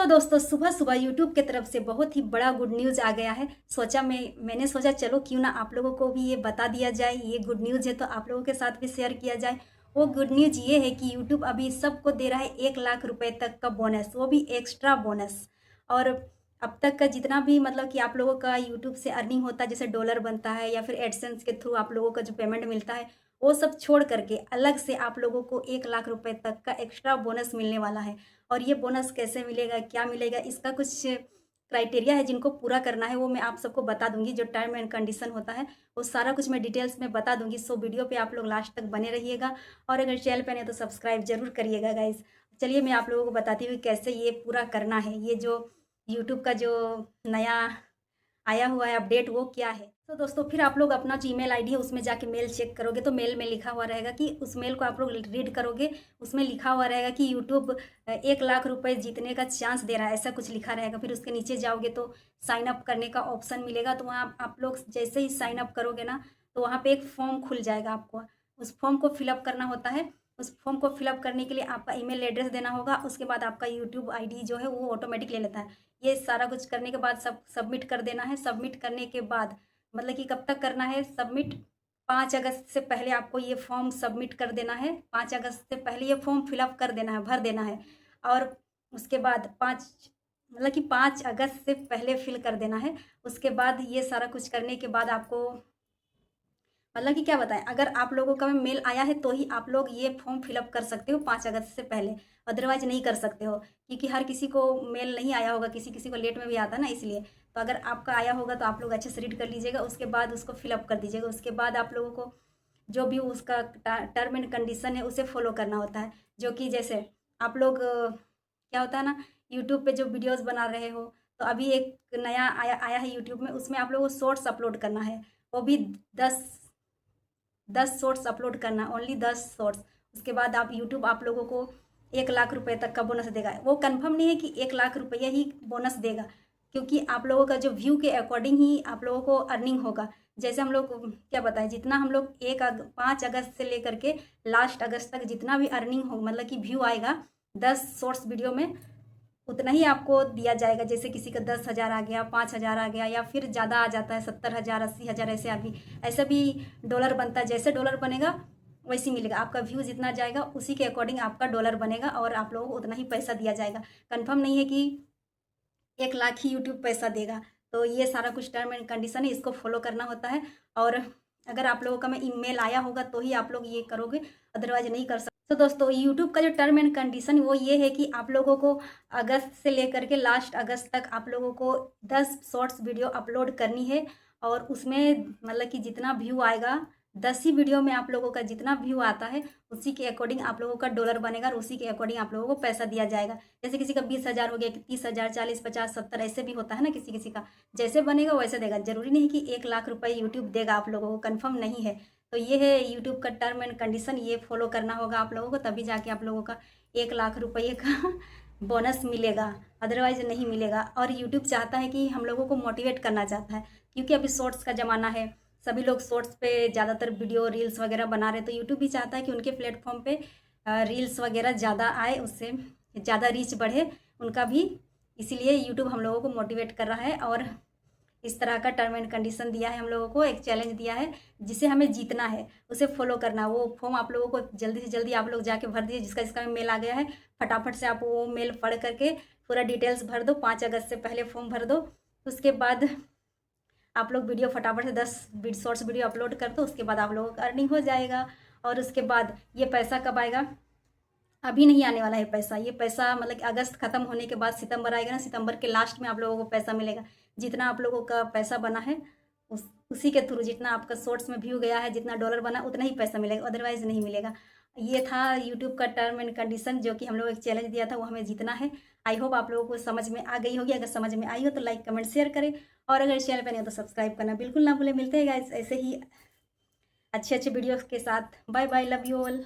सो दोस्तों, सुबह सुबह यूट्यूब की तरफ से बहुत ही बड़ा गुड न्यूज़ आ गया है। मैंने सोचा चलो क्यों ना आप लोगों को भी ये बता दिया जाए। ये गुड न्यूज़ है तो आप लोगों के साथ भी शेयर किया जाए। वो गुड न्यूज़ ये है कि यूट्यूब अभी सबको दे रहा है 1 लाख रुपए तक का बोनस, वो भी एक्स्ट्रा बोनस। और अब तक का जितना भी मतलब कि आप लोगों का यूट्यूब से अर्निंग होता है, जैसे डॉलर बनता है या फिर एडसेंस के थ्रू आप लोगों का जो पेमेंट मिलता है, वो सब छोड़ करके अलग से आप लोगों को 1 लाख रुपए तक का एक्स्ट्रा बोनस मिलने वाला है। और ये बोनस कैसे मिलेगा, क्या मिलेगा, इसका कुछ क्राइटेरिया है जिनको पूरा करना है, वो मैं आप सबको बता दूंगी। जो टर्म एंड कंडीशन होता है वो सारा कुछ मैं डिटेल्स में बता दूंगी। सो वीडियो पे आप लोग लास्ट तक बने रहिएगा और अगर चैनल पे नहीं तो सब्सक्राइब जरूर करिएगा गाइज। चलिए मैं आप लोगों को बताती हूँ कैसे ये पूरा करना है। ये जो यूट्यूब का जो नया आया हुआ है अपडेट, वो क्या है। तो दोस्तों, फिर आप लोग अपना जो ईमेल आईडी है उसमें जाके मेल चेक करोगे तो मेल में लिखा हुआ रहेगा कि उस मेल को आप लोग रीड करोगे, उसमें लिखा हुआ रहेगा कि यूट्यूब 1 लाख रुपए जीतने का चांस दे रहा है, ऐसा कुछ लिखा रहेगा। फिर उसके नीचे जाओगे तो साइन अप करने का ऑप्शन मिलेगा। तो वहाँ आप लोग जैसे ही साइन अप करोगे ना, तो वहाँ पे एक फॉर्म खुल जाएगा। आपको उस फॉर्म को फिलअप करना होता है। उस फॉर्म को फिलअप करने के लिए आपका ईमेल एड्रेस देना होगा। उसके बाद आपका यूट्यूब आईडी जो है वो ऑटोमेटिक ले लेता है। ये सारा कुछ करने के बाद सब सबमिट कर देना है। सबमिट करने के बाद मतलब कि कब तक करना है सबमिट, 5 अगस्त से पहले आपको ये फॉर्म सबमिट कर देना है। 5 अगस्त से पहले ये फॉर्म फिलअप कर देना है, भर देना है। और उसके बाद 5 अगस्त से पहले फिल कर देना है। उसके बाद ये सारा कुछ करने के बाद आपको मतलब कि क्या बताएं, अगर आप लोगों का मेल आया है तो ही आप लोग ये फॉर्म फिलअप कर सकते हो 5 अगस्त से पहले, अदरवाइज नहीं कर सकते हो। क्योंकि हर किसी को मेल नहीं आया होगा, किसी किसी को लेट में भी आता है ना, इसलिए। तो अगर आपका आया होगा तो आप लोग अच्छे से रीड कर लीजिएगा, उसके बाद उसको फिलअप कर दीजिएगा। उसके बाद आप लोगों को जो भी उसका टर्म एंड कंडीशन है उसे फॉलो करना होता है। जो कि जैसे आप लोग क्या होता है ना, यूट्यूब पे जो वीडियोस बना रहे हो, तो अभी एक नया आया आया है यूट्यूब में, उसमें आप लोगों को शॉर्ट्स अपलोड करना है। वो भी 10 शॉर्ट्स अपलोड करना, ओनली 10 शॉर्ट्स। उसके बाद आप यूट्यूब आप लोगों को 1 लाख रुपए तक का बोनस देगा। वो कंफर्म नहीं है कि 1 लाख रुपया ही बोनस देगा, क्योंकि आप लोगों का जो व्यू के अकॉर्डिंग ही आप लोगों को अर्निंग होगा। जैसे हम लोग क्या बताएं, जितना हम लोग 5 अगस्त से लेकर के लास्ट अगस्त तक जितना भी अर्निंग हो, मतलब कि व्यू आएगा 10 शॉर्ट्स वीडियो में, उतना ही आपको दिया जाएगा। जैसे किसी का 10,000 आ गया, 5,000 आ गया, या फिर ज़्यादा आ जाता है 70,000 80,000, ऐसा भी डॉलर बनता है। जैसे डॉलर बनेगा वैसे मिलेगा। आपका व्यू जितना जाएगा उसी के अकॉर्डिंग आपका डॉलर बनेगा और आप लोगों को उतना ही पैसा दिया जाएगा। कंफर्म नहीं है कि 1 लाख ही यूट्यूब पैसा देगा। तो ये सारा कुछ टर्म एंड कंडीशन है, इसको फॉलो करना होता है। और अगर आप लोगों का मैं ईमेल आया होगा तो ही आप लोग ये करोगे, अदरवाइज नहीं कर सकते। तो दोस्तों, यूट्यूब का जो टर्म एंड कंडीशन वो ये है कि आप लोगों को अगस्त से लेकर के लास्ट अगस्त तक आप लोगों को 10 शॉर्ट्स वीडियो अपलोड करनी है। और उसमें मतलब कि जितना व्यू आएगा, 10 ही वीडियो में आप लोगों का जितना व्यू आता है उसी के अकॉर्डिंग आप लोगों का डॉलर बनेगा और उसी के अकॉर्डिंग आप लोगों को पैसा दिया जाएगा। जैसे किसी का 20,000 हो गया, 30,000, 40, 50, 70, ऐसे भी होता है ना, किसी किसी का जैसे बनेगा वैसे देगा। जरूरी नहीं कि 1 लाख रुपए यूट्यूब देगा आप लोगों को, कंफर्म नहीं है। तो ये है यूट्यूब का टर्म एंड कंडीशन, ये फॉलो करना होगा आप लोगों को, तभी जाके आप लोगों का 1 लाख रुपये का बोनस मिलेगा, अदरवाइज नहीं मिलेगा। और यूट्यूब चाहता है कि हम लोगों को मोटिवेट करना चाहता है, क्योंकि अभी शॉर्ट्स का ज़माना है। सभी लोग शॉर्ट्स पे ज़्यादातर वीडियो रील्स वगैरह बना रहे हैं। तो यूट्यूब भी चाहता है कि उनके प्लेटफॉर्म पे रील्स वगैरह ज़्यादा आए, उससे ज़्यादा रीच बढ़े उनका भी। इसीलिए यूट्यूब हम लोगों को मोटिवेट कर रहा है और इस तरह का टर्म एंड कंडीशन दिया है हम लोगों को, एक चैलेंज दिया है जिसे हमें जीतना है, उसे फॉलो करना। वो फॉर्म आप लोगों को जल्दी से जल्दी आप लोग जाके भर दिए, जिसका जिसका मेल आ गया है फटाफट से आप वो मेल पढ़ करके पूरा डिटेल्स भर दो। 5 अगस्त से पहले फॉर्म भर दो। उसके बाद आप लोग वीडियो फटाफट से 10 शॉर्ट्स वीडियो अपलोड कर दो। उसके बाद आप लोगों का अर्निंग हो जाएगा। और उसके बाद ये पैसा कब आएगा, अभी नहीं आने वाला है पैसा। ये पैसा मतलब कि अगस्त खत्म होने के बाद सितंबर आएगा ना, सितंबर के लास्ट में आप लोगों को पैसा मिलेगा। जितना आप लोगों का पैसा बना है उसी के थ्रू, जितना आपका शॉर्ट्स में व्यू गया है, जितना डॉलर बना, उतना ही पैसा मिलेगा, अदरवाइज नहीं मिलेगा। ये था यूट्यूब का टर्म एंड कंडीशन, जो कि हम लोग एक चैलेंज दिया था, वो हमें जीतना है। आई होप आप लोगों को समझ में आ गई होगी। अगर समझ में आई हो तो लाइक कमेंट शेयर करें, और अगर चैनल पर नहीं हो तो सब्सक्राइब करना बिल्कुल ना भूलें। मिलते हैं गाइस ऐसे ही अच्छे अच्छे वीडियोस के साथ। Bye bye, love you all.